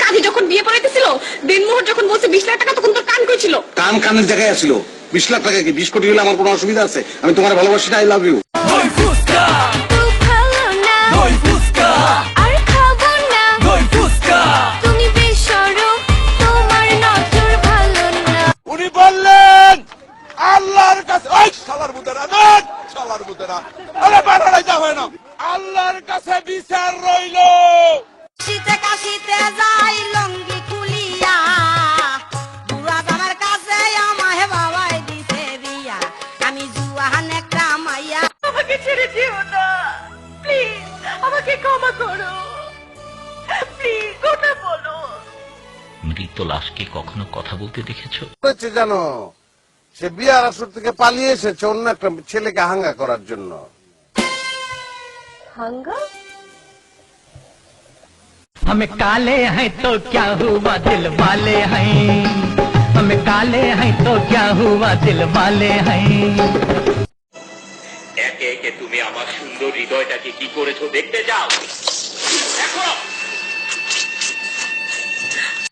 কাজী যখন বিয়ে পড়াইতেছিল দিনমোহর যখন বলছে 20 লাখ টাকা তখন তোর কান কই ছিল? কান কানের জায়গায় আসছিল। 20 লাখ টাকা কি 20 কোটি হলে আমার কোনো অসুবিধা আছে? আমি তোমার ভালোবাসি না, আই লাভ ইউ। উনি বললেন আল্লাহর কাছে, ওই শালার মুদেরা না, শালার মুদেরা, আরে বাড়াই যাবে না, আল্লাহর কাছে বিচার রইল। শীতে কাশিতে যাই লঙ্গি খুলিয়া, বুড়া আমার কাছে আমায় বাবাই দিছে বিয়া, আমি জুয়ান একটা মাইয়া। আমাকে ছেড়ে যেও না প্লিজ, আমাকে ক্ষমা করো প্লিজ, কথা বলো। মৃত লাশকে কখনো কথা বলতে দেখেছো? হচ্ছে জানো, সে বিয়ার আসর থেকে পালিয়ে এসেছে অন্য একটা ছেলেকে হাঙ্গা করার জন্য। হাঙ্গা? हम काले हैं तो क्या हुआ दिल वाले हैं, हम काले हैं तो क्या हुआ दिल वाले हैं। একে একে তুমি আমার সুন্দর হৃদয়টাকে কি করেছো দেখতে চাও? দেখো